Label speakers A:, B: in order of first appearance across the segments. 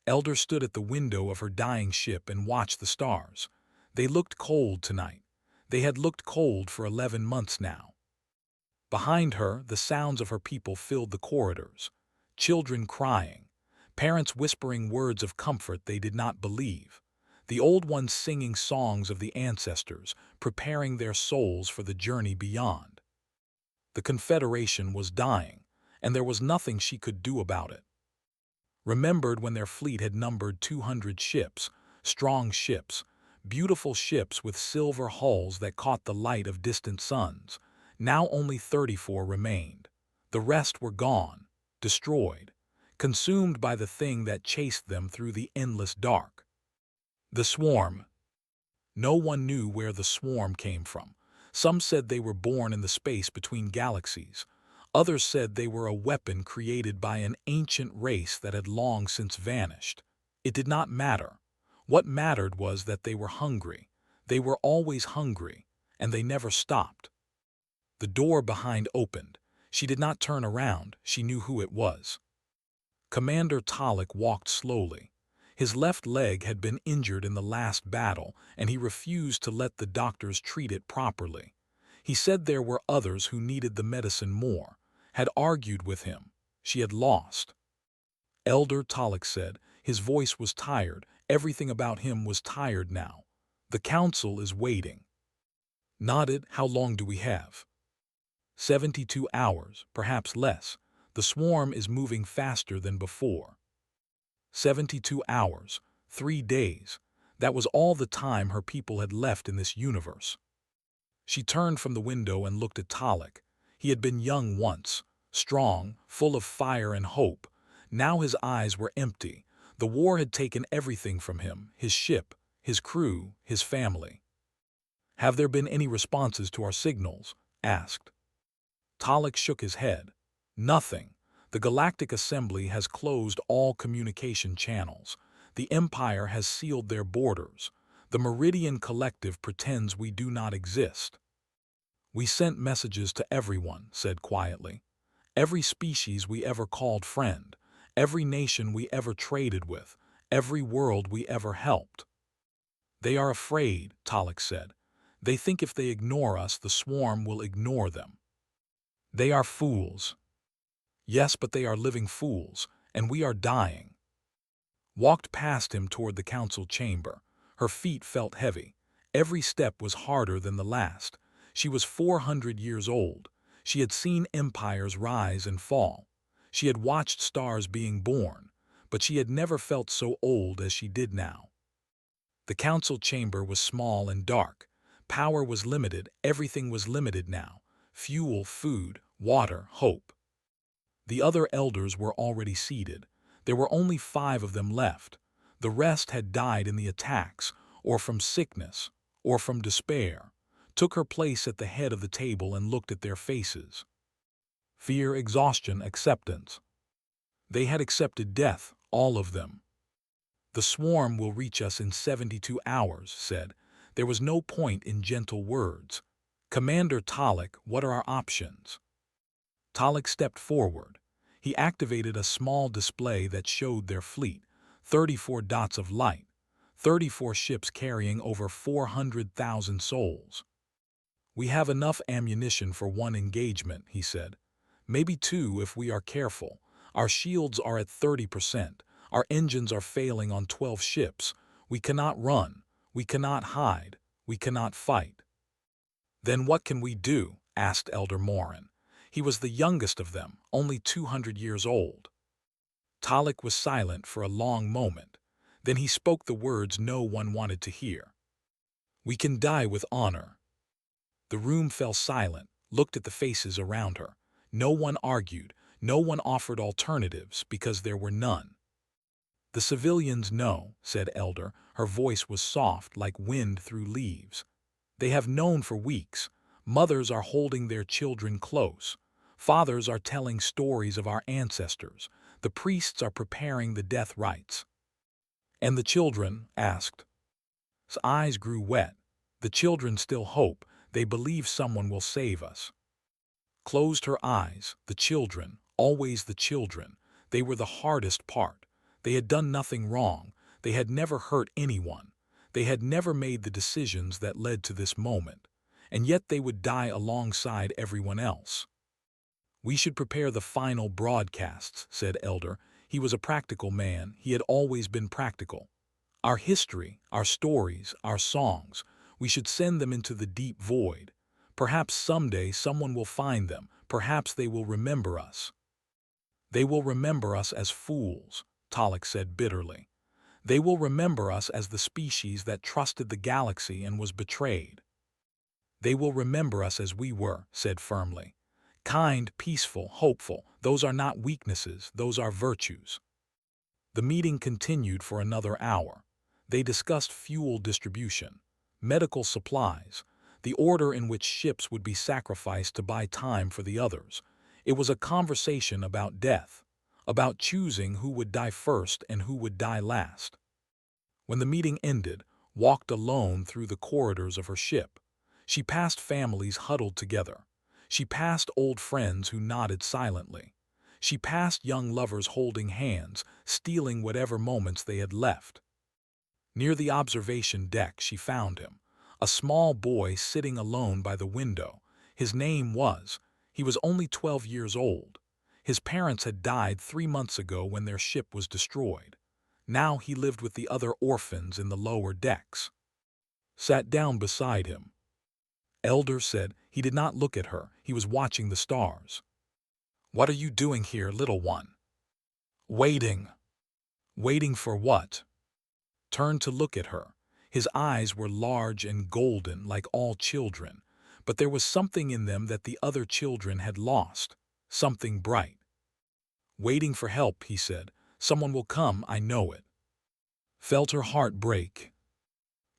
A: Elder stood at the window of her dying ship and watched the stars. They looked cold tonight. They had looked cold for 11 months now. Behind her, the sounds of her people filled the corridors. Children crying, parents whispering words of comfort they did not believe, the old ones singing songs of the ancestors, preparing their souls for the journey beyond. The Confederation was dying, and there was nothing she could do about it. Remembered when their fleet had numbered 200 ships, strong ships, beautiful ships with silver hulls that caught the light of distant suns. Now only 34 remained. The rest were gone, destroyed, consumed by the thing that chased them through the endless dark. The swarm. No one knew where the swarm came from. Some said they were born in the space between galaxies. Others said they were a weapon created by an ancient race that had long since vanished. It did not matter. What mattered was that they were hungry. They were always hungry, and they never stopped. The door behind opened. She did not turn around. She knew who it was. Commander Talik walked slowly. His left leg had been injured in the last battle, and he refused to let the doctors treat it properly. He said there were others who needed the medicine more, had argued with him. She had lost. Elder Talik said. His voice was tired. Everything about him was tired now. The council is waiting. Nodded. How long do we have? 72 hours, perhaps less. The swarm is moving faster than before. 72 hours, 3 days. That was all the time her people had left in this universe. She turned from the window and looked at Talik. He had been young once, strong, full of fire and hope. Now his eyes were empty. The war had taken everything from him, his ship, his crew, his family. Have there been any responses to our signals? Asked. Talik shook his head. Nothing. The Galactic Assembly has closed all communication channels. The Empire has sealed their borders. The Meridian Collective pretends we do not exist. We sent messages to everyone, said quietly. Every species we ever called friend, every nation we ever traded with, every world we ever helped. They are afraid, Talik said. They think if they ignore us, the swarm will ignore them. They are fools. Yes, but they are living fools, and we are dying. Walked past him toward the council chamber. Her feet felt heavy. Every step was harder than the last. She was 400 years old. She had seen empires rise and fall. She had watched stars being born, but she had never felt so old as she did now. The council chamber was small and dark. Power was limited. Everything was limited now. Fuel, food, water, hope. The other elders were already seated. There were only 5 of them left. The rest had died in the attacks, or from sickness, or from despair. Took her place at the head of the table and looked at their faces. Fear, exhaustion, acceptance. They had accepted death, all of them. The swarm will reach us in 72 hours, said. There was no point in gentle words. Commander Talik, what are our options? Talik stepped forward. He activated a small display that showed their fleet, 34 dots of light, 34 ships carrying over 400,000 souls. We have enough ammunition for 1 engagement, he said. Maybe 2 if we are careful. Our shields are at 30%. Our engines are failing on 12 ships. We cannot run. We cannot hide. We cannot fight. Then what can we do? Asked Elder Morin. He was the youngest of them, only 200 years old. Talik was silent for a long moment. Then he spoke the words no one wanted to hear. We can die with honor. The room fell silent, looked at the faces around her. No one argued, no one offered alternatives because there were none. The civilians know, said Elder. Her voice was soft like wind through leaves. They have known for weeks. Mothers are holding their children close. Fathers are telling stories of our ancestors. The priests are preparing the death rites. And the children? Asked. His eyes grew wet. The children still hope. They believe someone will save us. Closed her eyes. The children, always the children. They were the hardest part. They had done nothing wrong. They had never hurt anyone. They had never made the decisions that led to this moment. And yet they would die alongside everyone else. "We should prepare the final broadcasts," said Elder. He was a practical man. He had always been practical. "Our history, our stories, our songs, we should send them into the deep void. Perhaps someday someone will find them. Perhaps they will remember us." "They will remember us as fools," Talik said bitterly. "They will remember us as the species that trusted the galaxy and was betrayed." "They will remember us as we were," said firmly. "Kind, peaceful, hopeful. Those are not weaknesses, those are virtues." The meeting continued for another hour. They discussed fuel distribution, medical supplies, the order in which ships would be sacrificed to buy time for the others. It was a conversation about death, about choosing who would die first and who would die last. When the meeting ended, walked alone through the corridors of her ship. She passed families huddled together. She passed old friends who nodded silently. She passed young lovers holding hands, stealing whatever moments they had left. Near the observation deck she found him, a small boy sitting alone by the window. His name was, he was only 12 years old. His parents had died 3 months ago when their ship was destroyed. Now he lived with the other orphans in the lower decks. Sat down beside him. Elder said he did not look at her. He was watching the stars. "What are you doing here, little one?" "Waiting." "Waiting for what?" Turned to look at her. His eyes were large and golden like all children, but there was something in them that the other children had lost, something bright. "Waiting for help," he said. "Someone will come, I know it." Felt her heart break.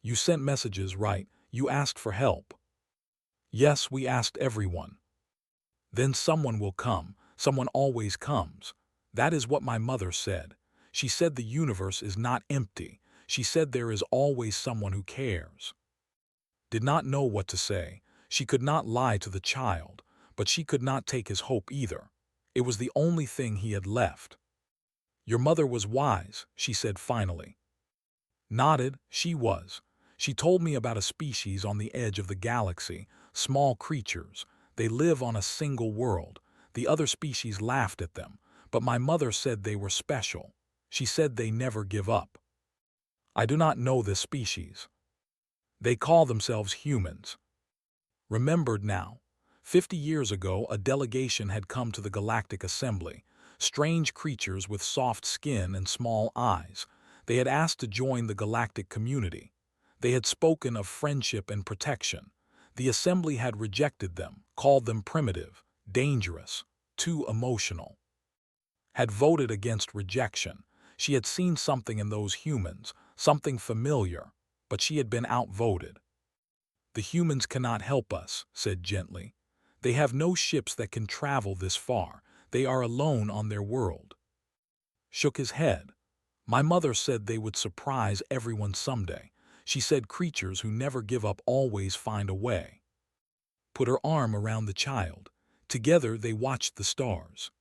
A: "You sent messages, right? You asked for help." "Yes, we asked everyone." "Then someone will come. Someone always comes. That is what my mother said. She said the universe is not empty. She said there is always someone who cares." Did not know what to say. She could not lie to the child, but she could not take his hope either. It was the only thing he had left. "Your mother was wise," she said finally. Nodded. She was. She told me about a species on the edge of the galaxy, small creatures. They live on a single world. The other species laughed at them, but my mother said they were special. She said they never give up. "I do not know this species." "They call themselves humans." Remembered now. 50 years ago, a delegation had come to the Galactic Assembly. Strange creatures with soft skin and small eyes. They had asked to join the galactic community. They had spoken of friendship and protection. The Assembly had rejected them, called them primitive, dangerous, too emotional. Had voted against rejection. She had seen something in those humans, something familiar, but she had been outvoted. "The humans cannot help us," said gently. "They have no ships that can travel this far. They are alone on their world." Shook his head. "My mother said they would surprise everyone someday. She said creatures who never give up always find a way." Put her arm around the child. Together they watched the stars.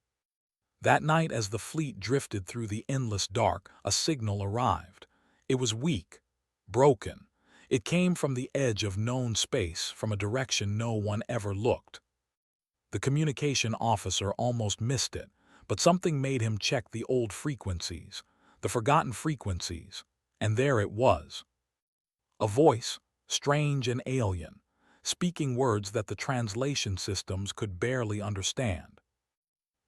A: That night as the fleet drifted through the endless dark, a signal arrived. It was weak, broken. It came from the edge of known space, from a direction no one ever looked. The communication officer almost missed it, but something made him check the old frequencies, the forgotten frequencies, and there it was. A voice, strange and alien, speaking words that the translation systems could barely understand.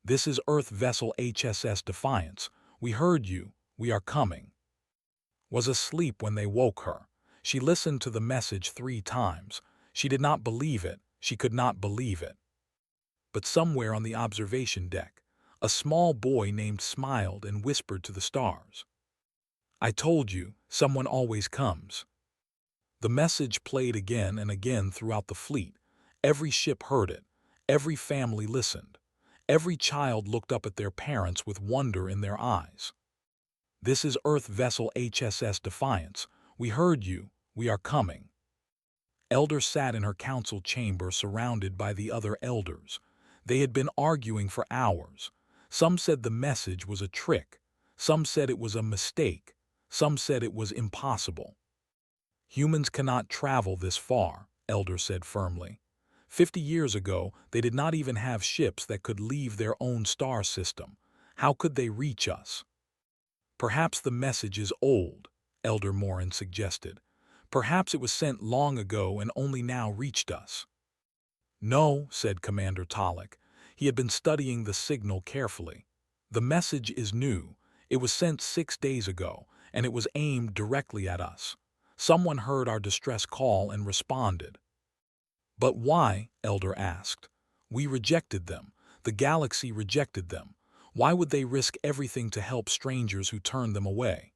A: "This is Earth vessel HSS Defiance. We heard you. We are coming." Was asleep when they woke her. She listened to the message 3 times. She did not believe it. She could not believe it. But somewhere on the observation deck, a small boy named smiled and whispered to the stars. "I told you, someone always comes." The message played again and again throughout the fleet. Every ship heard it. Every family listened. Every child looked up at their parents with wonder in their eyes. "This is Earth vessel HSS Defiance. We heard you. We are coming." Elder sat in her council chamber surrounded by the other elders. They had been arguing for hours. Some said the message was a trick. Some said it was a mistake. Some said it was impossible. Humans cannot travel this far, Elder said firmly. 50 years ago, they did not even have ships that could leave their own star system. How could they reach us? Perhaps the message is old, Elder Morin suggested. Perhaps it was sent long ago and only now reached us. No, said Commander Talik. He had been studying the signal carefully. The message is new. It was sent 6 days ago, and it was aimed directly at us. Someone heard our distress call and responded. But why? Elder asked. We rejected them. The galaxy rejected them. Why would they risk everything to help strangers who turned them away?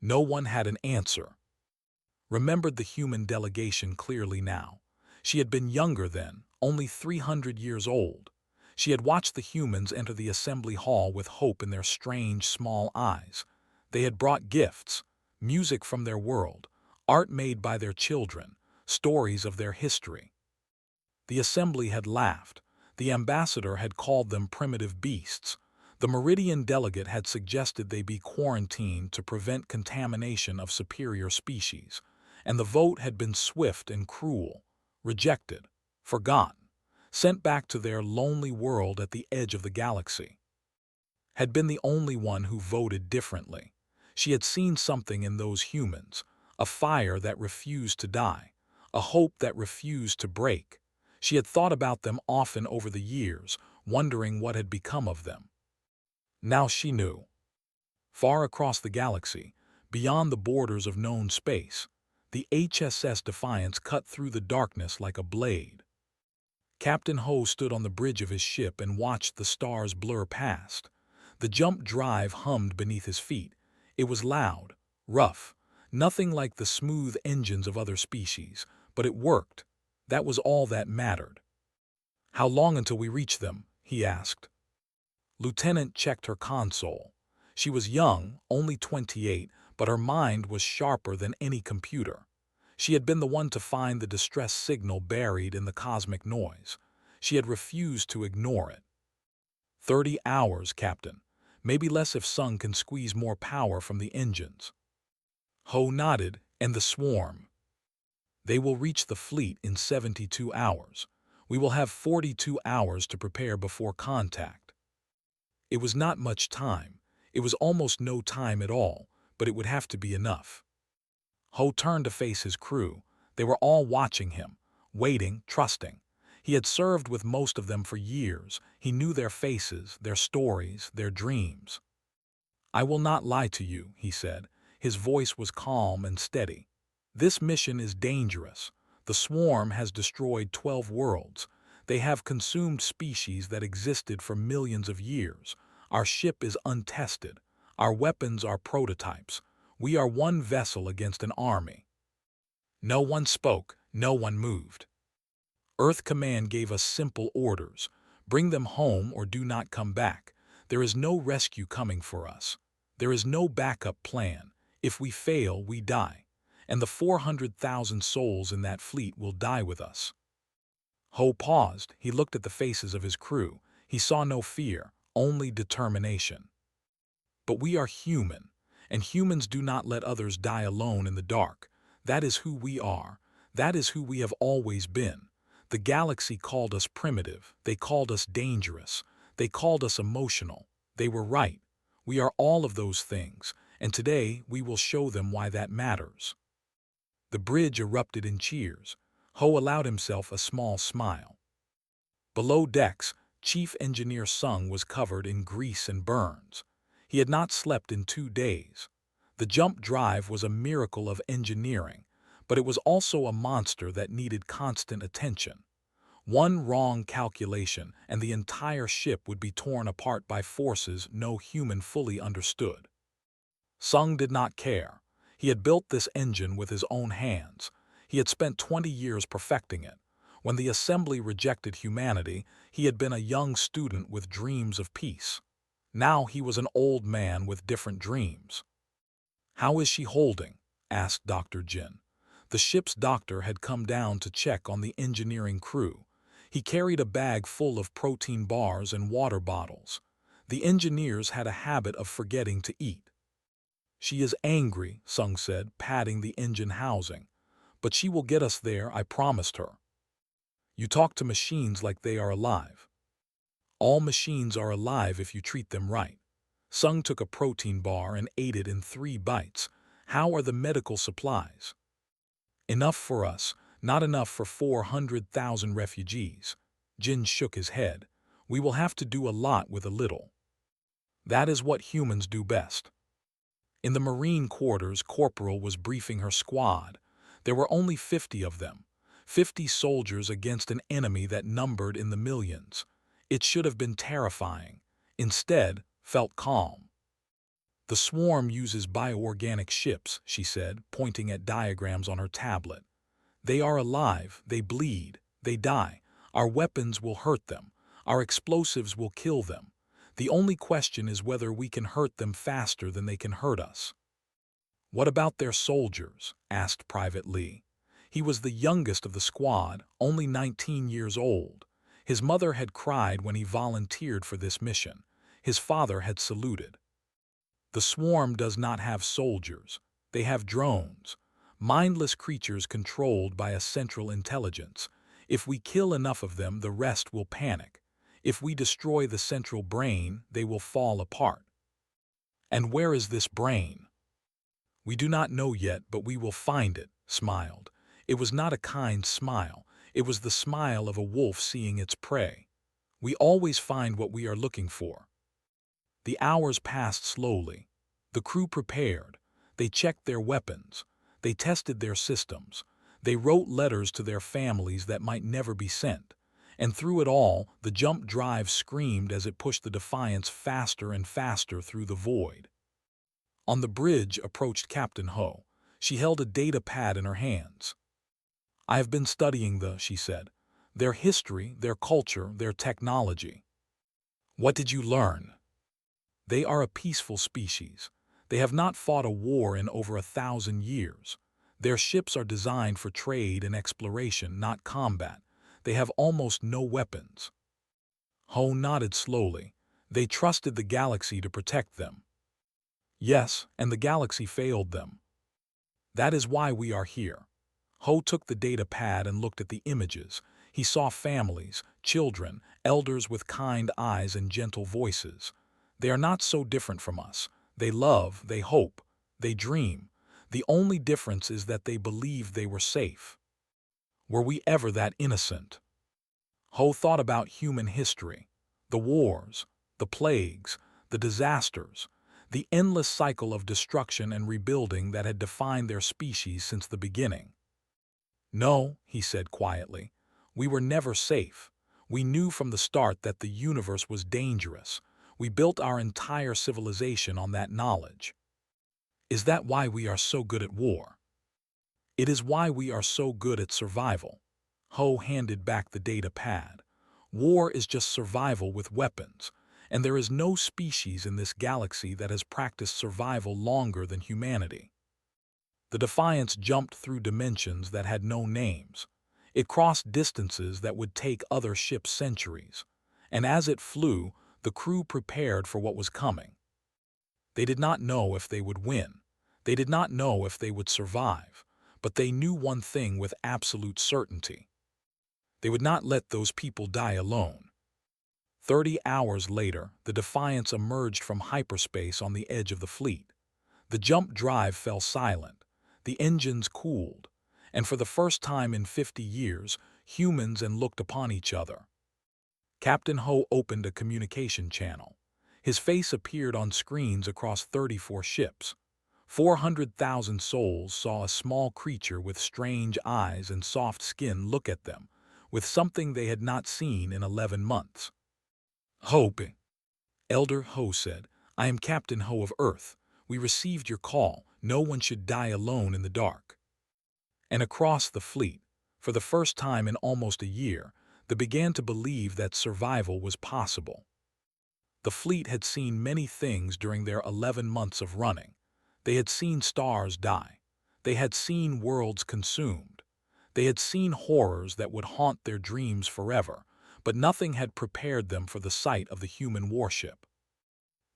A: No one had an answer. Remembered the human delegation clearly now. She had been younger then, only 300 years old. She had watched the humans enter the assembly hall with hope in their strange, small eyes. They had brought gifts, music from their world, art made by their children, stories of their history. The assembly had laughed. The ambassador had called them primitive beasts. The Meridian delegate had suggested they be quarantined to prevent contamination of superior species. And the vote had been swift and cruel, rejected, forgotten, sent back to their lonely world at the edge of the galaxy. Had been the only one who voted differently. She had seen something in those humans, a fire that refused to die, a hope that refused to break. She had thought about them often over the years, wondering what had become of them. Now she knew. Far across the galaxy, beyond the borders of known space, the HSS Defiance cut through the darkness like a blade. Captain Ho stood on the bridge of his ship and watched the stars blur past. The jump drive hummed beneath his feet. It was loud, rough, nothing like the smooth engines of other species, but it worked. That was all that mattered. How long until we reach them? He asked. Lieutenant checked her console. She was young, only 28, but her mind was sharper than any computer. She had been the one to find the distress signal buried in the cosmic noise. She had refused to ignore it. 30 hours, Captain. Maybe less if Sung can squeeze more power from the engines. Ho nodded, and the swarm. They will reach the fleet in 72 hours. We will have 42 hours to prepare before contact. It was not much time. It was almost no time at all, but it would have to be enough. Ho turned to face his crew. They were all watching him, waiting, trusting. He had served with most of them for years. He knew their faces, their stories, their dreams. I will not lie to you, he said. His voice was calm and steady. This mission is dangerous. The swarm has destroyed 12 worlds. They have consumed species that existed for millions of years. Our ship is untested. Our weapons are prototypes. We are one vessel against an army. No one spoke. No one moved. Earth Command gave us simple orders. Bring them home or do not come back. There is no rescue coming for us. There is no backup plan. If we fail, we die. And the 400,000 souls in that fleet will die with us. Ho paused. He looked at the faces of his crew. He saw no fear, only determination. But we are human, and humans do not let others die alone in the dark. That is who we are. That is who we have always been. The galaxy called us primitive. They called us dangerous. They called us emotional. They were right. We are all of those things, and today we will show them why that matters. The bridge erupted in cheers. Ho allowed himself a small smile. Below decks, Chief Engineer Sung was covered in grease and burns. He had not slept in 2 days. The jump drive was a miracle of engineering, but it was also a monster that needed constant attention. One wrong calculation, and the entire ship would be torn apart by forces no human fully understood. Sung did not care. He had built this engine with his own hands. He had spent 20 years perfecting it. When the assembly rejected humanity, he had been a young student with dreams of peace. Now he was an old man with different dreams. How is she holding? Asked Dr. Jin. The ship's doctor had come down to check on the engineering crew. He carried a bag full of protein bars and water bottles. The engineers had a habit of forgetting to eat. She is angry, Sung said, patting the engine housing. But she will get us there, I promised her. You talk to machines like they are alive. All machines are alive if you treat them right. Sung took a protein bar and ate it in 3 bites. How are the medical supplies? Enough for us, not enough for 400,000 refugees. Jin shook his head. We will have to do a lot with a little. That is what humans do best. In the Marine quarters, Corporal was briefing her squad. There were only 50 of them. 50 soldiers against an enemy that numbered in the millions. It should have been terrifying. Instead, felt calm. The swarm uses bioorganic ships, she said, pointing at diagrams on her tablet. They are alive, they bleed, they die. Our weapons will hurt them. Our explosives will kill them. The only question is whether we can hurt them faster than they can hurt us. What about their soldiers? Asked Private Lee. He was the youngest of the squad, only 19 years old. His mother had cried when he volunteered for this mission. His father had saluted. The swarm does not have soldiers. They have drones. Mindless creatures controlled by a central intelligence. If we kill enough of them, the rest will panic. If we destroy the central brain, they will fall apart. And where is this brain? We do not know yet, but we will find it, smiled. It was not a kind smile. It was the smile of a wolf seeing its prey. We always find what we are looking for. The hours passed slowly. The crew prepared. They checked their weapons. They tested their systems. They wrote letters to their families that might never be sent. And through it all, the jump drive screamed as it pushed the Defiance faster and faster through the void. On the bridge approached Captain Ho. She held a data pad in her hands. I have been studying she said, their history, their culture, their technology. What did you learn? They are a peaceful species. They have not fought a war in over 1,000 years. Their ships are designed for trade and exploration, not combat. They have almost no weapons. Ho nodded slowly. They trusted the galaxy to protect them. Yes, and the galaxy failed them. That is why we are here. Ho took the data pad and looked at the images. He saw families, children, elders with kind eyes and gentle voices. They are not so different from us. They love, they hope, they dream. The only difference is that they believed they were safe. Were we ever that innocent? Ho thought about human history, the wars, the plagues, the disasters, the endless cycle of destruction and rebuilding that had defined their species since the beginning. No, he said quietly, we were never safe. We knew from the start that the universe was dangerous. We built our entire civilization on that knowledge. Is that why we are so good at war? It is why we are so good at survival. Ho handed back the data pad. War is just survival with weapons, and there is no species in this galaxy that has practiced survival longer than humanity. The Defiance jumped through dimensions that had no names. It crossed distances that would take other ships centuries, and as it flew, the crew prepared for what was coming. They did not know if they would win. They did not know if they would survive, but they knew one thing with absolute certainty. They would not let those people die alone. 30 hours later, the Defiance emerged from hyperspace on the edge of the fleet. The jump drive fell silent. The engines cooled, and for the first time in 50 years, humans looked upon each other. Captain Ho opened a communication channel. His face appeared on screens across 34 ships. 400,000 souls saw a small creature with strange eyes and soft skin look at them, with something they had not seen in 11 months. Hope. Elder Ho said, I am Captain Ho of Earth. We received your call. No one should die alone in the dark. And across the fleet, for the first time in almost a year, they began to believe that survival was possible. The fleet had seen many things during their 11 months of running. They had seen stars die. They had seen worlds consumed. They had seen horrors that would haunt their dreams forever, but nothing had prepared them for the sight of the human warship.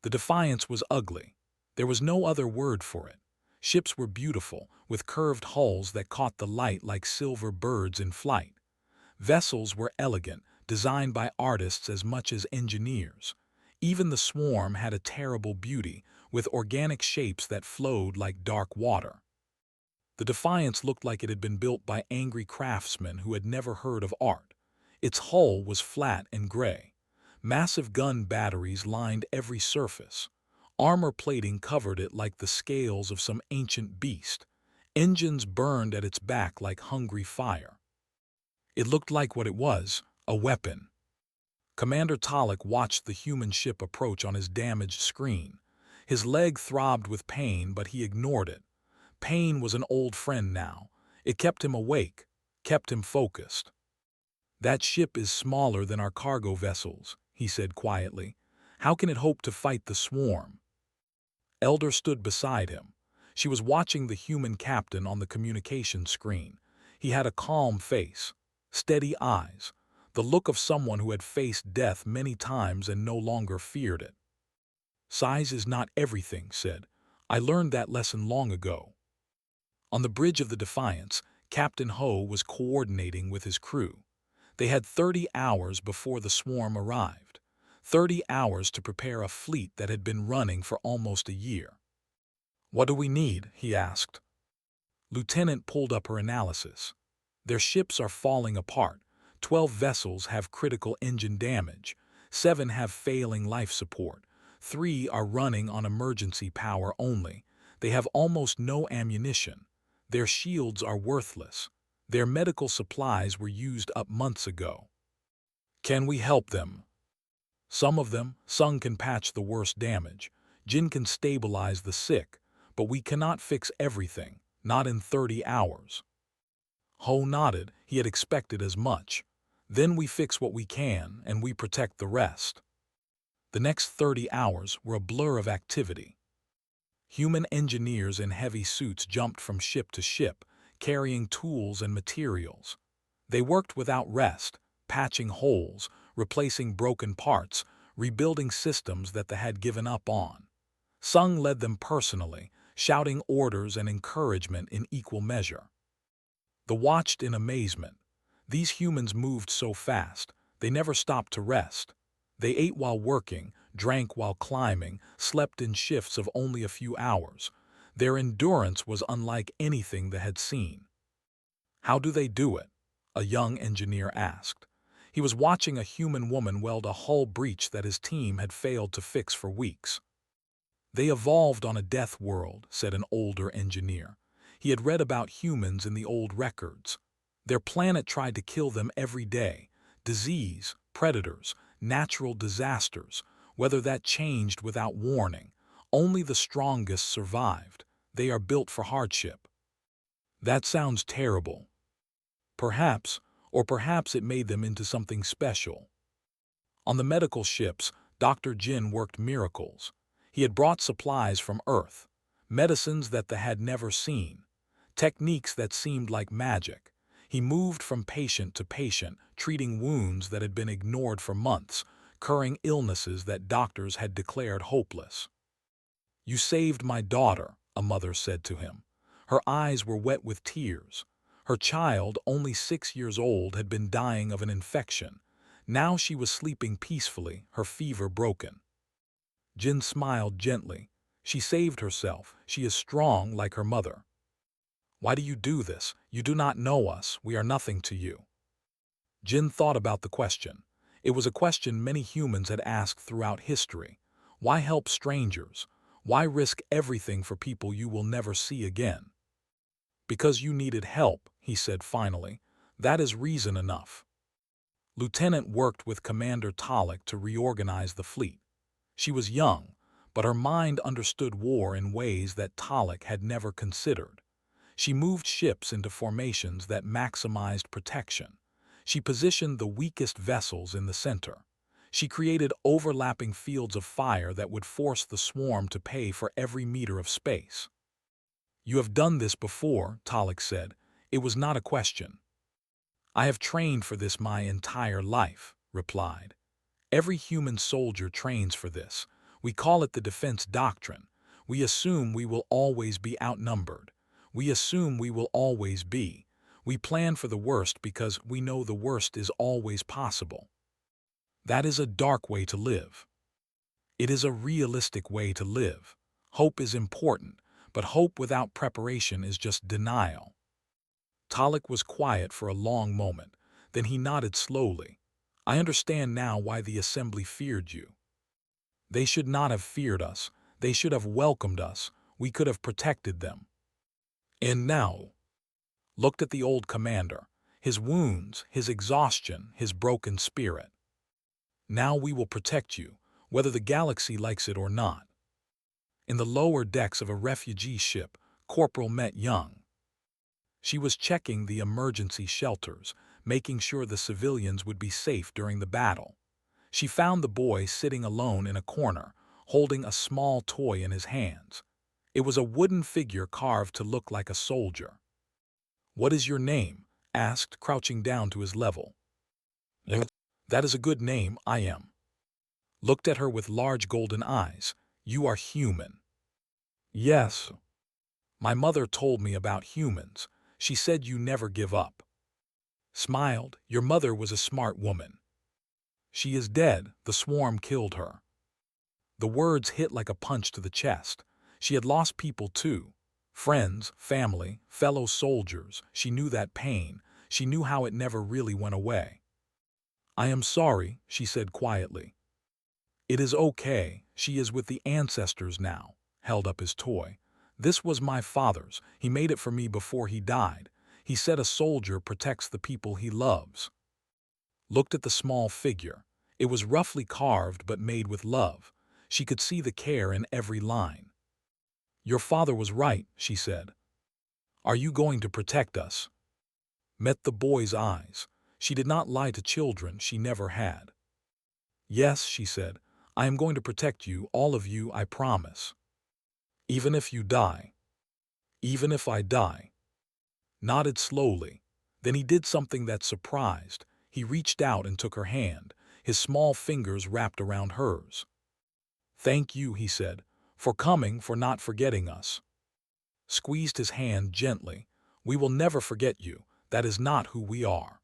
A: The Defiance was ugly. There was no other word for it. Ships were beautiful, with curved hulls that caught the light like silver birds in flight. Vessels were elegant, designed by artists as much as engineers. Even the Swarm had a terrible beauty, with organic shapes that flowed like dark water. The Defiance looked like it had been built by angry craftsmen who had never heard of art. Its hull was flat and gray. Massive gun batteries lined every surface. Armor plating covered it like the scales of some ancient beast. Engines burned at its back like hungry fire. It looked like what it was, a weapon. Commander Talek watched the human ship approach on his damaged screen. His leg throbbed with pain, but he ignored it. Pain was an old friend now. It kept him awake, kept him focused. "That ship is smaller than our cargo vessels," he said quietly. "How can it hope to fight the Swarm?" Elder stood beside him. She was watching the human captain on the communication screen. He had a calm face, steady eyes, the look of someone who had faced death many times and no longer feared it. "Size is not everything," said. "I learned that lesson long ago." On the bridge of the Defiance, Captain Ho was coordinating with his crew. They had 30 hours before the Swarm arrived. 30 hours to prepare a fleet that had been running for almost a year. "What do we need?" he asked. Lieutenant pulled up her analysis. "Their ships are falling apart. 12 vessels have critical engine damage. 7 have failing life support. 3 are running on emergency power only. They have almost no ammunition. Their shields are worthless. Their medical supplies were used up months ago. Can we help them?" "Some of them. Sung can patch the worst damage. Jin can stabilize the sick. But we cannot fix everything, not in 30 hours. Ho nodded. He had expected as much. "Then we fix what we can, and we protect the rest." The next 30 hours were a blur of activity. Human engineers in heavy suits jumped from ship to ship, carrying tools and materials. They worked without rest, patching holes, replacing broken parts, rebuilding systems that they had given up on. Sung led them personally, shouting orders and encouragement in equal measure. They watched in amazement. These humans moved so fast, they never stopped to rest. They ate while working, drank while climbing, slept in shifts of only a few hours. Their endurance was unlike anything they had seen. "How do they do it?" a young engineer asked. He was watching a human woman weld a hull breach that his team had failed to fix for weeks. "They evolved on a death world," said an older engineer. He had read about humans in the old records. Their planet tried to kill them every day. Disease, predators, natural disasters, whether that changed without warning. Only the strongest survived. They are built for hardship. That sounds terrible. Perhaps, or perhaps it made them into something special. On the medical ships, Dr. Jin worked miracles. He had brought supplies from Earth, medicines that they had never seen, techniques that seemed like magic. He moved from patient to patient, treating wounds that had been ignored for months, curing illnesses that doctors had declared hopeless. "You saved my daughter," a mother said to him. Her eyes were wet with tears. Her child, only 6 years old, had been dying of an infection. Now she was sleeping peacefully, her fever broken. Jin smiled gently. "She saved herself. She is strong like her mother." "Why do you do this? You do not know us. We are nothing to you." Jin thought about the question. It was a question many humans had asked throughout history. Why help strangers? Why risk everything for people you will never see again? "Because you needed help," he said finally. "That is reason enough." Lieutenant worked with Commander Talek to reorganize the fleet. She was young, but her mind understood war in ways that Talek had never considered. She moved ships into formations that maximized protection. She positioned the weakest vessels in the center. She created overlapping fields of fire that would force the Swarm to pay for every meter of space. "You have done this before," Talek said. It was not a question. "I have trained for this my entire life," replied. "Every human soldier trains for this. We call it the defense doctrine. We assume we will always be outnumbered. We assume we will always be. We plan for the worst because we know the worst is always possible. That is a dark way to live. It is a realistic way to live. Hope is important, but hope without preparation is just denial. Talik was quiet for a long moment. Then he nodded slowly. I understand now why the assembly feared you. They should not have feared us. They should have welcomed us. We could have protected them. And now, looked at the old commander, his wounds, his exhaustion, his broken spirit. Now we will protect you, whether the galaxy likes it or not. In the lower decks of a refugee ship, Corporal met Young. She was checking the emergency shelters, making sure the civilians would be safe during the battle. She found the boy sitting alone in a corner, holding a small toy in his hands. It was a wooden figure carved to look like a soldier. "What is your name?" asked, crouching down to his level. "That is a good name, I am." Looked at her with large golden eyes. "You are human." "Yes. My mother told me about humans. She said you never give up." Smiled. "Your mother was a smart woman." "She is dead. The swarm killed her." The words hit like a punch to the chest. She had lost people too. Friends, family, fellow soldiers. She knew that pain. She knew how it never really went away. "I am sorry," she said quietly. "It is okay. She is with the ancestors now." Held up his toy. "This was my father's. He made it for me before he died. He said a soldier protects the people he loves." Looked at the small figure. It was roughly carved but made with love. She could see the care in every line. "Your father was right," she said. "Are you going to protect us?" Met the boy's eyes. She did not lie to children she never had. "Yes," she said. "I am going to protect you, all of you, I promise. Even if you die." "Even if I die." Nodded slowly. Then he did something that surprised. He reached out and took her hand, his small fingers wrapped around hers. "Thank you," he said, "for coming, for not forgetting us." Squeezed his hand gently. "We will never forget you. That is not who we are."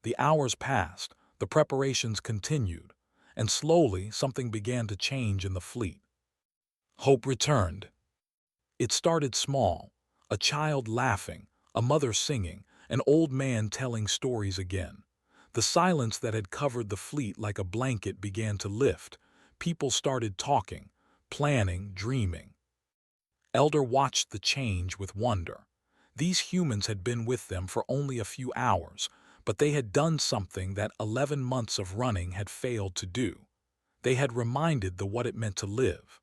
A: The hours passed, the preparations continued, and slowly something began to change in the fleet. Hope returned. It started small, a child laughing, a mother singing, an old man telling stories again. The silence that had covered the fleet like a blanket began to lift. People started talking, planning, dreaming. Elder watched the change with wonder. These humans had been with them for only a few hours, but they had done something that 11 months of running had failed to do. They had reminded the what it meant to live.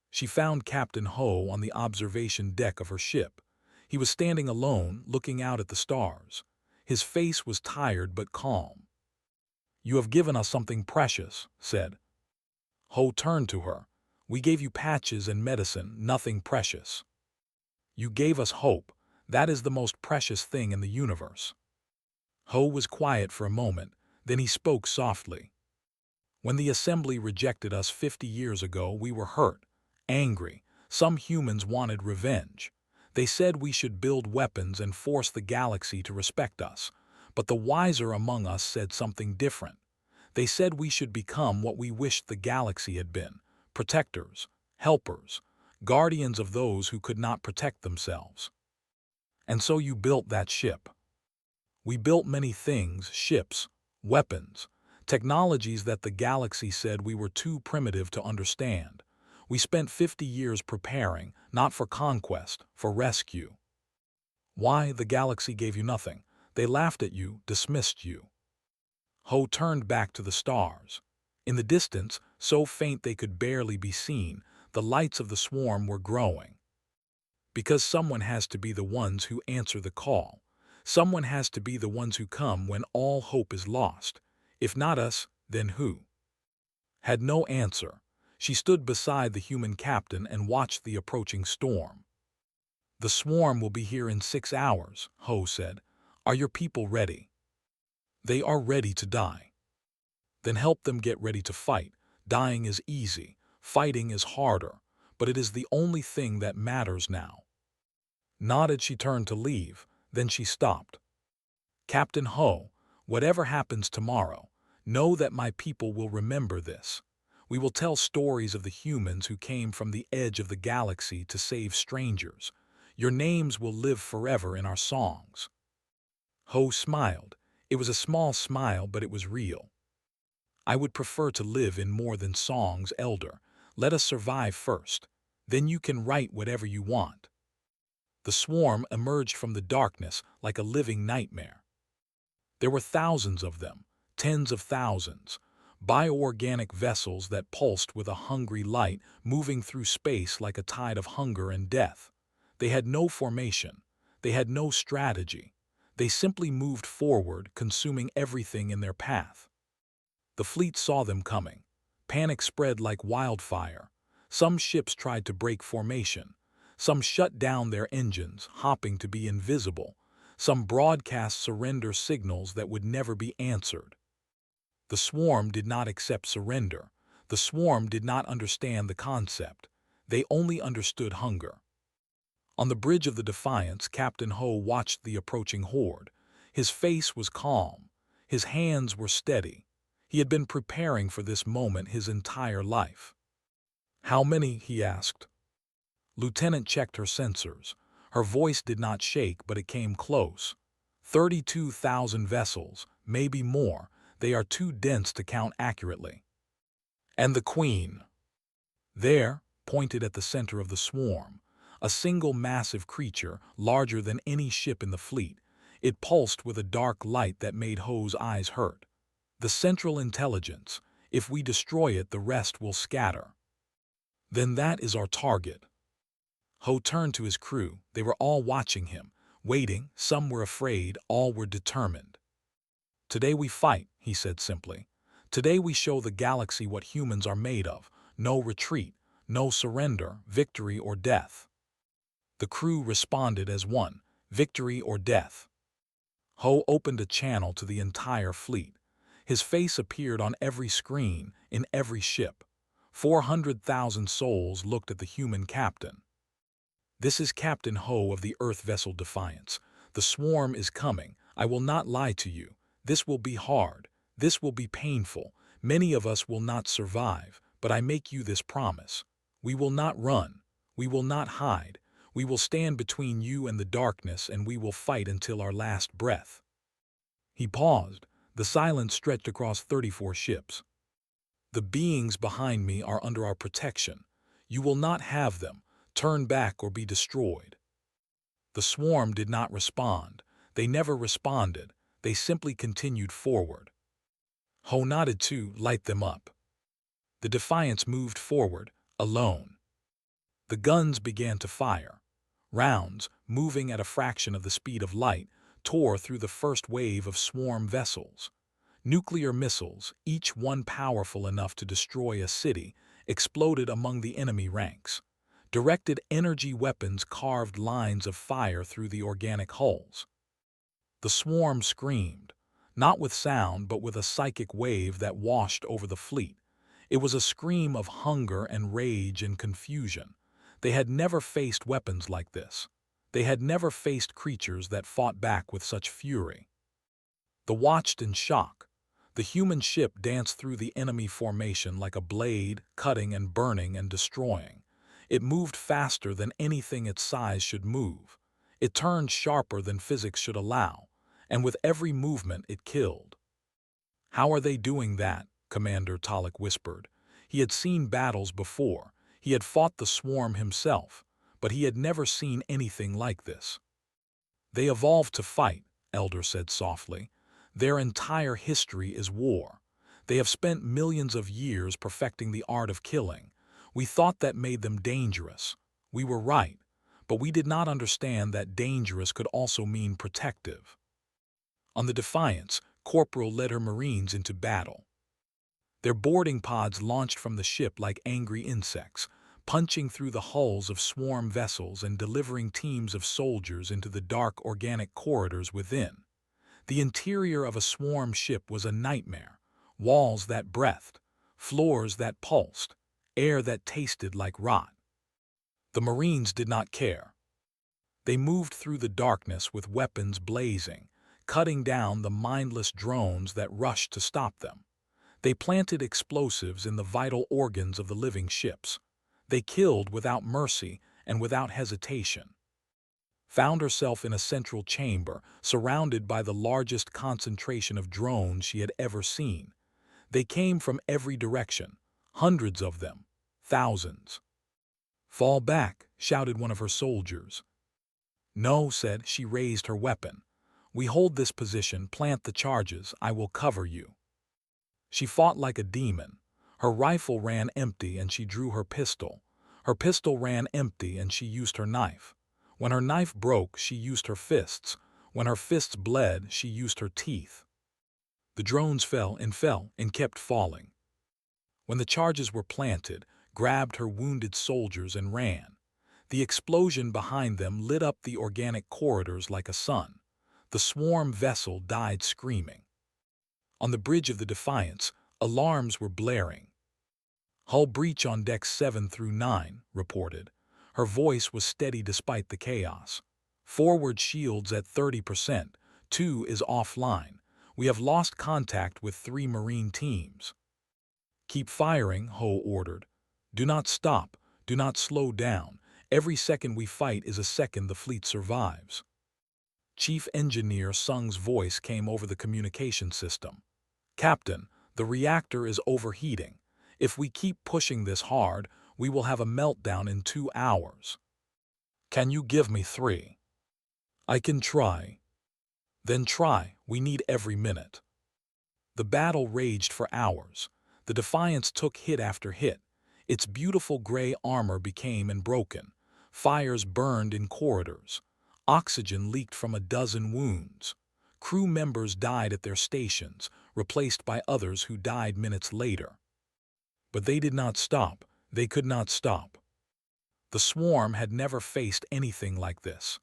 A: She found Captain Ho on the observation deck of her ship. He was standing alone, looking out at the stars. His face was tired but calm. "You have given us something precious," said. Ho turned to her. "We gave you patches and medicine, nothing precious. You gave us hope. That is the most precious thing in the universe." Ho was quiet for a moment, then he spoke softly. "When the assembly rejected us 50 years ago, we were hurt, angry. Some humans wanted revenge. They said we should build weapons and force the galaxy to respect us. But the wiser among us said something different. They said we should become what we wished the galaxy had been: protectors, helpers, guardians of those who could not protect themselves. And so you built that ship. We built many things: ships, weapons, technologies that the galaxy said we were too primitive to understand. We spent 50 years preparing, not for conquest, for rescue. Why, the galaxy gave you nothing. They laughed at you, dismissed you." Ho turned back to the stars. In the distance, so faint they could barely be seen, the lights of the swarm were growing. Because someone has to be the ones who answer the call. Someone has to be the ones who come when all hope is lost. If not us, then who? Had no answer. She stood beside the human captain and watched the approaching storm. "The swarm will be here in 6 hours, Ho said. "Are your people ready?" "They are ready to die." "Then help them get ready to fight. Dying is easy. Fighting is harder, but it is the only thing that matters now." Nodded. She turned to leave, then she stopped. "Captain Ho, whatever happens tomorrow, know that my people will remember this. We will tell stories of the humans who came from the edge of the galaxy to save strangers. Your names will live forever in our songs." Ho smiled. It was a small smile, but it was real. "I would prefer to live in more than songs, Elder. Let us survive first. Then you can write whatever you want." The swarm emerged from the darkness like a living nightmare. There were thousands of them, tens of thousands, bioorganic vessels that pulsed with a hungry light, moving through space like a tide of hunger and death. They had no formation. They had no strategy. They simply moved forward, consuming everything in their path. The fleet saw them coming. Panic spread like wildfire. Some ships tried to break formation. Some shut down their engines, hopping to be invisible. Some broadcast surrender signals that would never be answered. The swarm did not accept surrender. The swarm did not understand the concept. They only understood hunger. On the bridge of the Defiance, Captain Ho watched the approaching horde. His face was calm. His hands were steady. He had been preparing for this moment his entire life. "How many?" he asked. Lieutenant checked her sensors. Her voice did not shake, but it came close. 32,000 vessels, maybe more. They are too dense to count accurately." "And the Queen?" "There," pointed at the center of the swarm. A single massive creature, larger than any ship in the fleet. It pulsed with a dark light that made Ho's eyes hurt. "The Central Intelligence. If we destroy it, the rest will scatter." "Then that is our target." Ho turned to his crew. They were all watching him, waiting. Some were afraid, all were determined. "Today we fight," he said simply. "Today we show the galaxy what humans are made of. No retreat, no surrender, victory or death." The crew responded as one, victory or death. Ho opened a channel to the entire fleet. His face appeared on every screen, in every ship. 400,000 souls looked at the human captain. "This is Captain Ho of the Earth vessel Defiance. The swarm is coming. I will not lie to you. This will be hard. This will be painful. Many of us will not survive, but I make you this promise. We will not run. We will not hide. We will stand between you and the darkness, and we will fight until our last breath." He paused. The silence stretched across 34 ships. "The beings behind me are under our protection. You will not have them. Turn back or be destroyed." The swarm did not respond. They never responded. They simply continued forward. Ho nodded to light them up. The Defiance moved forward, alone. The guns began to fire. Rounds, moving at a fraction of the speed of light, tore through the first wave of swarm vessels. Nuclear missiles, each one powerful enough to destroy a city, exploded among the enemy ranks. Directed energy weapons carved lines of fire through the organic hulls. The swarm screamed, not with sound but with a psychic wave that washed over the fleet. It was a scream of hunger and rage and confusion. They had never faced weapons like this. They had never faced creatures that fought back with such fury. They watched in shock. The human ship danced through the enemy formation like a blade, cutting and burning and destroying. It moved faster than anything its size should move. It turned sharper than physics should allow, and with every movement it killed. "How are they doing that?" Commander Talik whispered. He had seen battles before. He had fought the swarm himself, but he had never seen anything like this. "They evolved to fight," Elder said softly. "Their entire history is war. They have spent millions of years perfecting the art of killing. We thought that made them dangerous. We were right, but we did not understand that dangerous could also mean protective." On the Defiance, Corporal led her Marines into battle. Their boarding pods launched from the ship like angry insects, punching through the hulls of swarm vessels and delivering teams of soldiers into the dark organic corridors within. The interior of a swarm ship was a nightmare. Walls that breathed, floors that pulsed, air that tasted like rot. The Marines did not care. They moved through the darkness with weapons blazing, cutting down the mindless drones that rushed to stop them. They planted explosives in the vital organs of the living ships. They killed without mercy and without hesitation. Found herself in a central chamber, surrounded by the largest concentration of drones she had ever seen. They came from every direction, hundreds of them, thousands. "Fall back," shouted one of her soldiers. "No," said she, raised her weapon. "We hold this position, plant the charges, I will cover you." She fought like a demon. Her rifle ran empty and she drew her pistol. Her pistol ran empty and she used her knife. When her knife broke, she used her fists. When her fists bled, she used her teeth. The drones fell and kept falling. When the charges were planted, grabbed her wounded soldiers and ran. The explosion behind them lit up the organic corridors like a sun. The swarm vessel died screaming. On the bridge of the Defiance, alarms were blaring. "Hull breach on decks 7 through 9, reported. Her voice was steady despite the chaos. "Forward shields at 30%, 2 is offline. We have lost contact with 3 Marine teams." "Keep firing," Ho ordered. "Do not stop, do not slow down. Every second we fight is a second the fleet survives." Chief Engineer Sung's voice came over the communication system. "Captain, the reactor is overheating. If we keep pushing this hard, we will have a meltdown in 2 hours. Can you give me 3? "I can try." "Then try, we need every minute." The battle raged for hours. The Defiance took hit after hit. Its beautiful gray armor became broken. Fires burned in corridors. Oxygen leaked from a dozen wounds. Crew members died at their stations, replaced by others who died minutes later. But they did not stop. They could not stop. The swarm had never faced anything like this.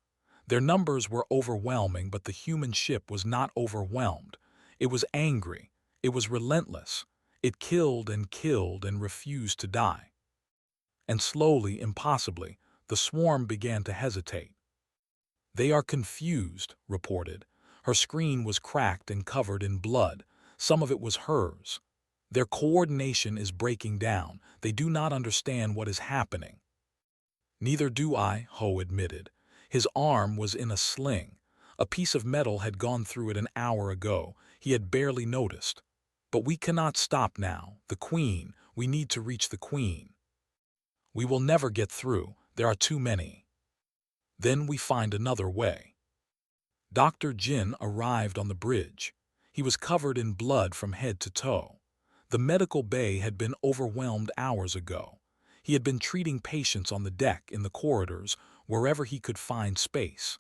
A: Their numbers were overwhelming, but the human ship was not overwhelmed. It was angry. It was relentless. It killed and refused to die. And slowly, impossibly, the swarm began to hesitate. "They are confused," reported. Her screen was cracked and covered in blood. Some of it was hers. "Their coordination is breaking down. They do not understand what is happening." "Neither do I," Ho admitted. His arm was in a sling. A piece of metal had gone through it an hour ago. He had barely noticed. "But we cannot stop now. The Queen. We need to reach the Queen." "We will never get through. There are too many." "Then we find another way." Dr. Jin arrived on the bridge. He was covered in blood from head to toe. The medical bay had been overwhelmed hours ago. He had been treating patients on the deck, in the corridors, wherever he could find space.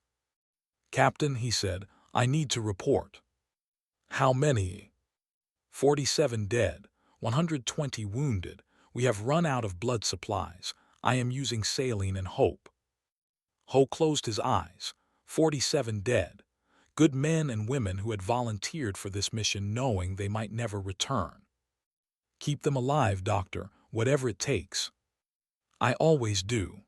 A: "Captain," he said, "I need to report." "How many?" 47 dead, 120 wounded. We have run out of blood supplies. I am using saline and hope." Ho closed his eyes. 47 dead. Good men and women who had volunteered for this mission knowing they might never return. "Keep them alive, Doctor, whatever it takes." "I always do."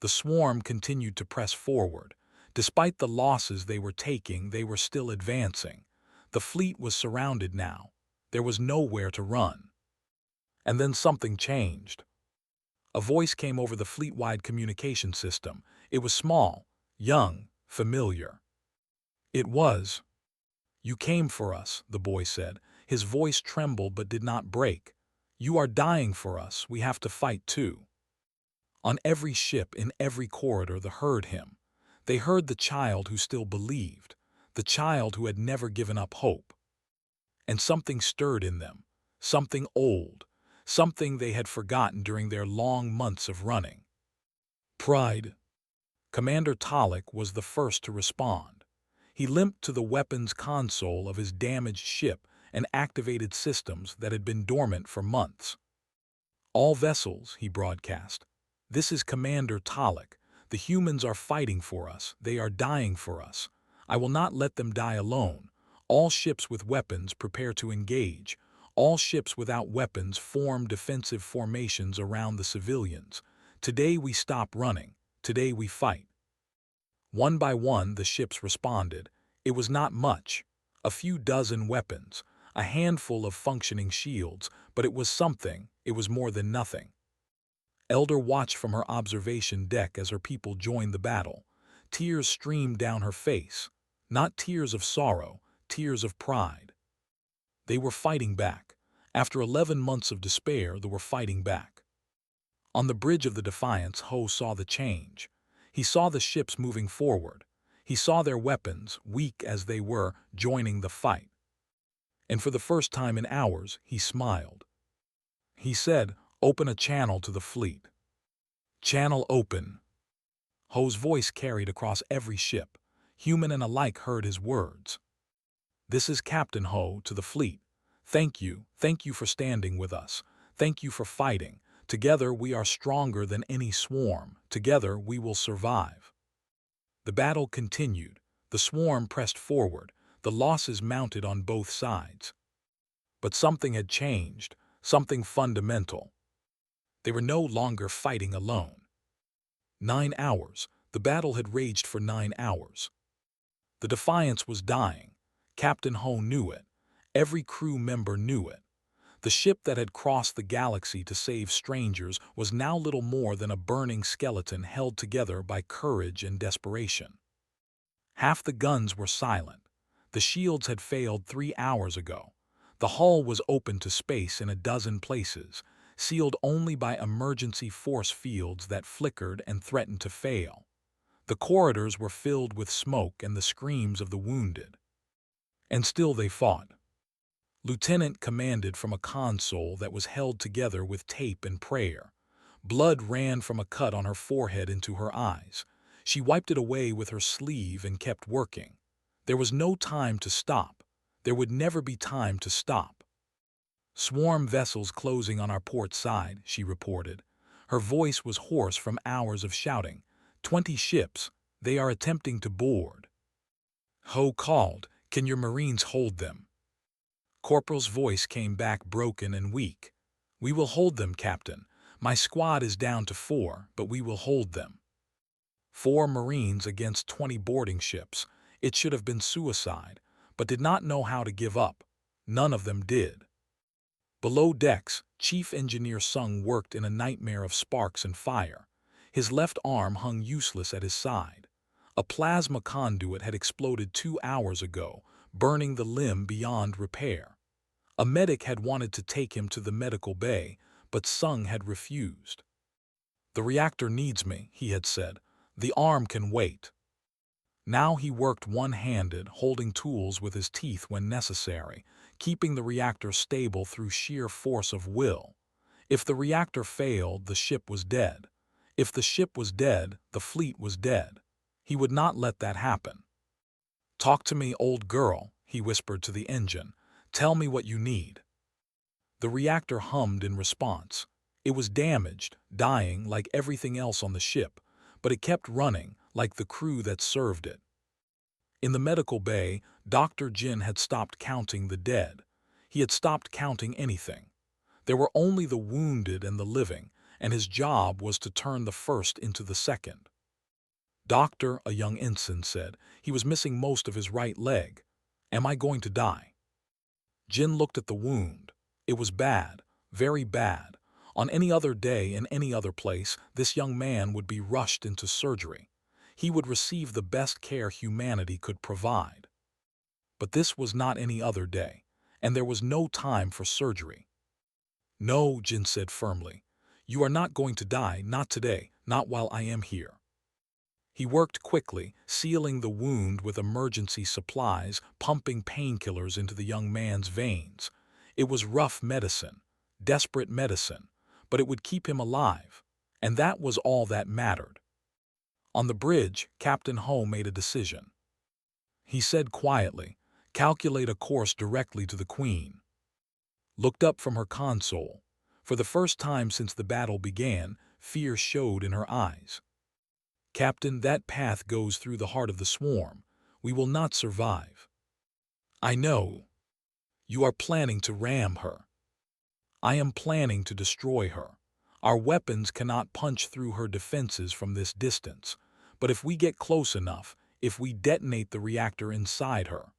A: The swarm continued to press forward. Despite the losses they were taking, they were still advancing. The fleet was surrounded now. There was nowhere to run. And then something changed. A voice came over the fleet-wide communication system. It was small, young, familiar. It was. "You came for us," the boy said. His voice trembled but did not break. "You are dying for us. We have to fight too." On every ship, in every corridor, they heard him. They heard the child who still believed, the child who had never given up hope. And something stirred in them, something old, something they had forgotten during their long months of running. Pride. Commander Talik was the first to respond. He limped to the weapons console of his damaged ship and activated systems that had been dormant for months. "All vessels," he broadcast. "This is Commander Talik. The humans are fighting for us. They are dying for us. I will not let them die alone. All ships with weapons prepare to engage. All ships without weapons formed defensive formations around the civilians. Today we stop running. Today we fight. One by one the ships responded. It was not much. A few dozen weapons, a handful of functioning shields, but it was something. It was more than nothing. Elder watched from her observation deck as her people joined the battle. Tears streamed down her face. Not tears of sorrow, tears of pride. They were fighting back. After 11 months of despair, they were fighting back. On the bridge of the Defiance, Ho saw the change. He saw the ships moving forward. He saw their weapons, weak as they were, joining the fight. And for the first time in hours, he smiled. He said, "Open a channel to the fleet." "Channel open." Ho's voice carried across every ship. Human and alike heard his words. "This is Captain Ho to the fleet. Thank you for standing with us. Thank you for fighting. Together we are stronger than any swarm. Together we will survive." The battle continued. The swarm pressed forward. The losses mounted on both sides. But something had changed, something fundamental. They were no longer fighting alone. 9 hours. The battle had raged for 9 hours. The Defiance was dying. Captain Ho knew it. Every crew member knew it. The ship that had crossed the galaxy to save strangers was now little more than a burning skeleton held together by courage and desperation. Half the guns were silent. The shields had failed 3 hours ago. The hull was open to space in a dozen places, sealed only by emergency force fields that flickered and threatened to fail. The corridors were filled with smoke and the screams of the wounded. And still they fought. Lieutenant commanded from a console that was held together with tape and prayer. Blood ran from a cut on her forehead into her eyes. She wiped it away with her sleeve and kept working. There was no time to stop. There would never be time to stop. "Swarm vessels closing on our port side," she reported. Her voice was hoarse from hours of shouting. 20 ships. They are attempting to board." Ho called, "Can your Marines hold them?" Corporal's voice came back broken and weak. "We will hold them, Captain. My squad is down to 4, but we will hold them." 4 Marines against 20 boarding ships. It should have been suicide, but did not know how to give up. None of them did. Below decks, Chief Engineer Sung worked in a nightmare of sparks and fire. His left arm hung useless at his side. A plasma conduit had exploded 2 hours ago, burning the limb beyond repair. A medic had wanted to take him to the medical bay, but Sung had refused. "The reactor needs me," he had said. "The arm can wait." Now he worked one-handed, holding tools with his teeth when necessary, keeping the reactor stable through sheer force of will. If the reactor failed, the ship was dead. If the ship was dead, the fleet was dead. He would not let that happen. "Talk to me, old girl," he whispered to the engine. "Tell me what you need." The reactor hummed in response. It was damaged, dying like everything else on the ship, but it kept running, like the crew that served it. In the medical bay, Dr. Jin had stopped counting the dead. He had stopped counting anything. There were only the wounded and the living, and his job was to turn the first into the second. "Doctor," a young ensign said, he was missing most of his right leg. "Am I going to die?" Jin looked at the wound. It was bad, very bad. On any other day in any other place, this young man would be rushed into surgery. He would receive the best care humanity could provide. But this was not any other day, and there was no time for surgery. "No," Jin said firmly. "You are not going to die, not today, not while I am here." He worked quickly, sealing the wound with emergency supplies, pumping painkillers into the young man's veins. It was rough medicine, desperate medicine, but it would keep him alive, and that was all that mattered. On the bridge, Captain Ho made a decision. He said quietly, "Calculate a course directly to the Queen." Looked up from her console. For the first time since the battle began, fear showed in her eyes. "Captain, that path goes through the heart of the swarm. We will not survive." "I know." You are planning to ram her. I am planning to destroy her. Our weapons cannot punch through her defenses from this distance, but if we get close enough, if we detonate the reactor inside her,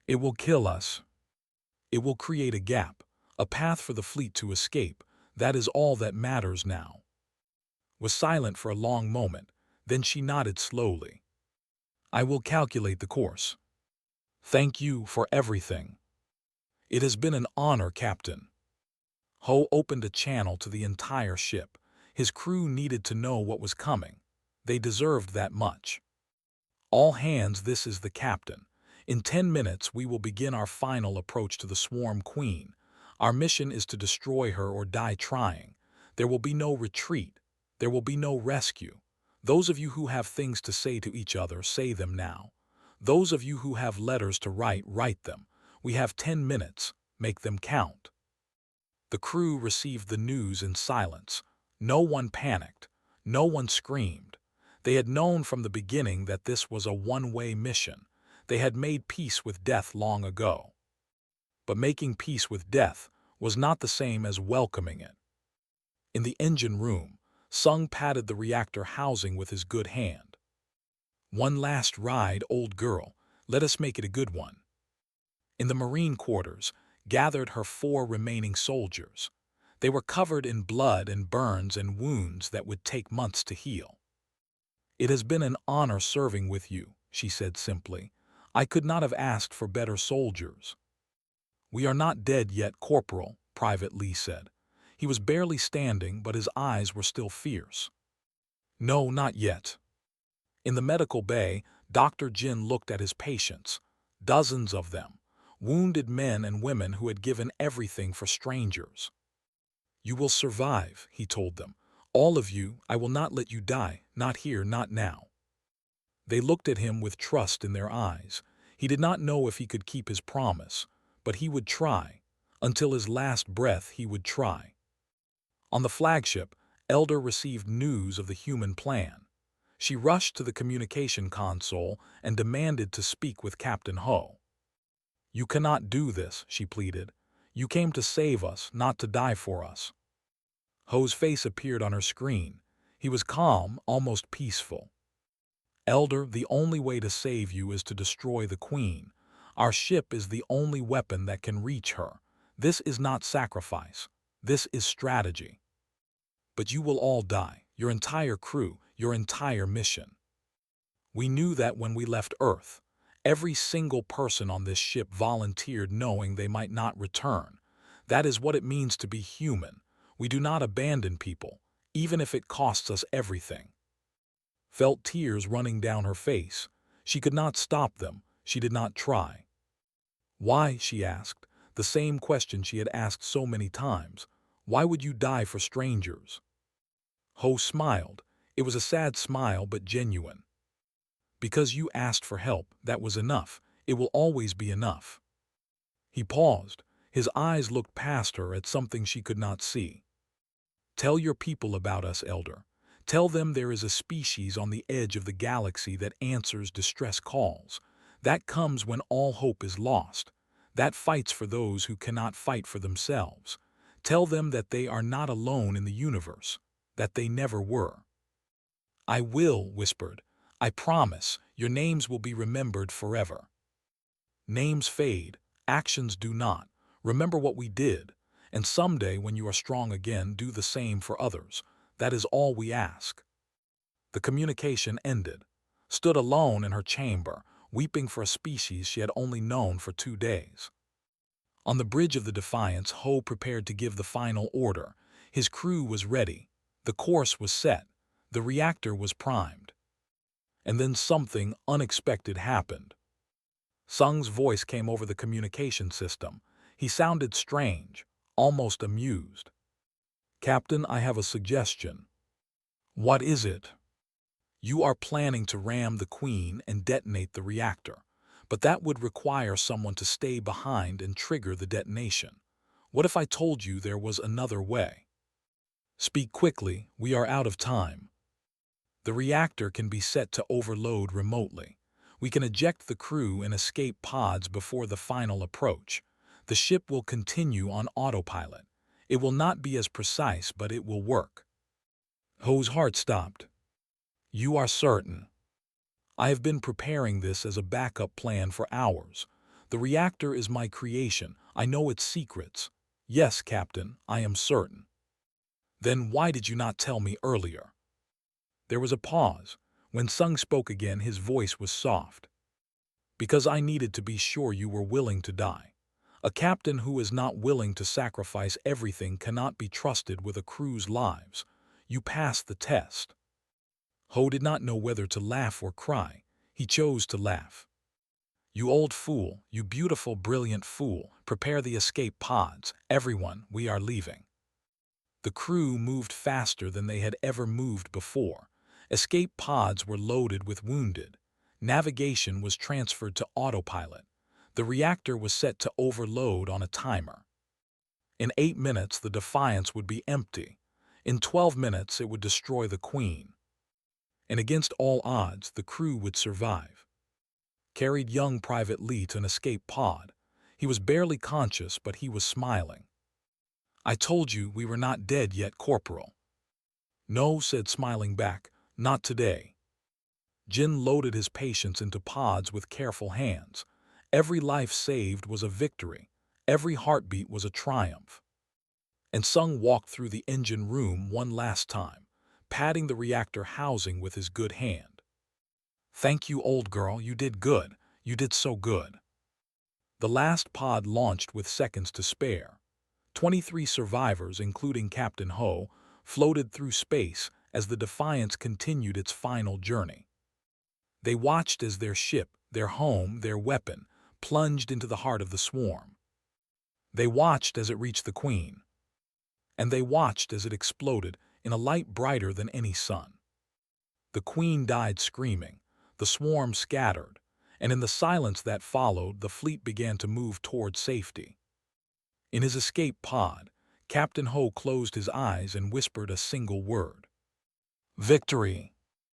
A: it will kill us. It will create a gap, a path for the fleet to escape. That is all that matters now. Was silent for a long moment, then she nodded slowly. I will calculate the course. Thank you for everything. It has been an honor, Captain. Ho opened a channel to the entire ship. His crew needed to know what was coming. They deserved that much. All hands, this is the captain. In 10 minutes, we will begin our final approach to the Swarm Queen. Our mission is to destroy her or die trying. There will be no retreat. There will be no rescue. Those of you who have things to say to each other, say them now. Those of you who have letters to write, write them. We have 10 minutes. Make them count. The crew received the news in silence. No one panicked. No one screamed. They had known from the beginning that this was a one-way mission. They had made peace with death long ago. But making peace with death was not the same as welcoming it. In the engine room, Sung patted the reactor housing with his good hand. One last ride, old girl. Let us make it a good one. In the Marine quarters, gathered her 4 remaining soldiers. They were covered in blood and burns and wounds that would take months to heal. It has been an honor serving with you, she said simply. I could not have asked for better soldiers. We are not dead yet, Corporal, Private Lee said. He was barely standing, but his eyes were still fierce. No, not yet. In the medical bay, Dr. Jin looked at his patients, dozens of them, wounded men and women who had given everything for strangers. You will survive, he told them. All of you, I will not let you die, not here, not now. They looked at him with trust in their eyes. He did not know if he could keep his promise, but he would try. Until his last breath, he would try. On the flagship, Elder received news of the human plan. She rushed to the communication console and demanded to speak with Captain Ho. You cannot do this, she pleaded. You came to save us, not to die for us. Ho's face appeared on her screen. He was calm, almost peaceful. Elder, the only way to save you is to destroy the Queen. Our ship is the only weapon that can reach her. This is not sacrifice. This is strategy. But you will all die, your entire crew, your entire mission. We knew that when we left Earth. Every single person on this ship volunteered knowing they might not return. That is what it means to be human. We do not abandon people, even if it costs us everything. Felt tears running down her face. She could not stop them. She did not try. Why, she asked, the same question she had asked so many times. Why would you die for strangers? Ho smiled. It was a sad smile, but genuine. Because you asked for help, that was enough. It will always be enough. He paused. His eyes looked past her at something she could not see. Tell your people about us, Elder. Tell them there is a species on the edge of the galaxy that answers distress calls. That comes when all hope is lost. That fights for those who cannot fight for themselves. Tell them that they are not alone in the universe, that they never were. I will, whispered. I promise, your names will be remembered forever. Names fade, actions do not. Remember what we did, and someday when you are strong again, do the same for others. That is all we ask. The communication ended. Stood alone in her chamber, weeping for a species she had only known for 2 days. On the bridge of the Defiance, Ho prepared to give the final order. His crew was ready. The course was set. The reactor was primed. And then something unexpected happened. Sung's voice came over the communication system. He sounded strange, almost amused. Captain, I have a suggestion. What is it? You are planning to ram the Queen and detonate the reactor, but that would require someone to stay behind and trigger the detonation. What if I told you there was another way? Speak quickly, we are out of time. The reactor can be set to overload remotely. We can eject the crew and escape pods before the final approach. The ship will continue on autopilot. It will not be as precise, but it will work. Ho's heart stopped. You are certain? I have been preparing this as a backup plan for hours. The reactor is my creation. I know its secrets. Yes, Captain, I am certain. Then why did you not tell me earlier? There was a pause. When Sung spoke again, his voice was soft. Because I needed to be sure you were willing to die. A captain who is not willing to sacrifice everything cannot be trusted with a crew's lives. You passed the test. Ho did not know whether to laugh or cry. He chose to laugh. You old fool, you beautiful, brilliant fool, prepare the escape pods. Everyone, we are leaving. The crew moved faster than they had ever moved before. Escape pods were loaded with wounded. Navigation was transferred to autopilot. The reactor was set to overload on a timer. In 8 minutes, the Defiance would be empty. In 12 minutes, it would destroy the Queen. And against all odds, the crew would survive. Carried young Private Lee to an escape pod. He was barely conscious, but he was smiling. I told you we were not dead yet, Corporal. No, said smiling back, not today. Jin loaded his patients into pods with careful hands. Every life saved was a victory. Every heartbeat was a triumph. And Sung walked through the engine room one last time, patting the reactor housing with his good hand. Thank you, old girl, you did good. You did so good. The last pod launched with seconds to spare. 23 survivors, including Captain Ho, floated through space as the Defiance continued its final journey. They watched as their ship, their home, their weapon, plunged into the heart of the swarm. They watched as it reached the Queen. And they watched as it exploded in a light brighter than any sun. The Queen died screaming, the swarm scattered, and in the silence that followed, the fleet began to move toward safety. In his escape pod, Captain Ho closed his eyes and whispered a single word. Victory!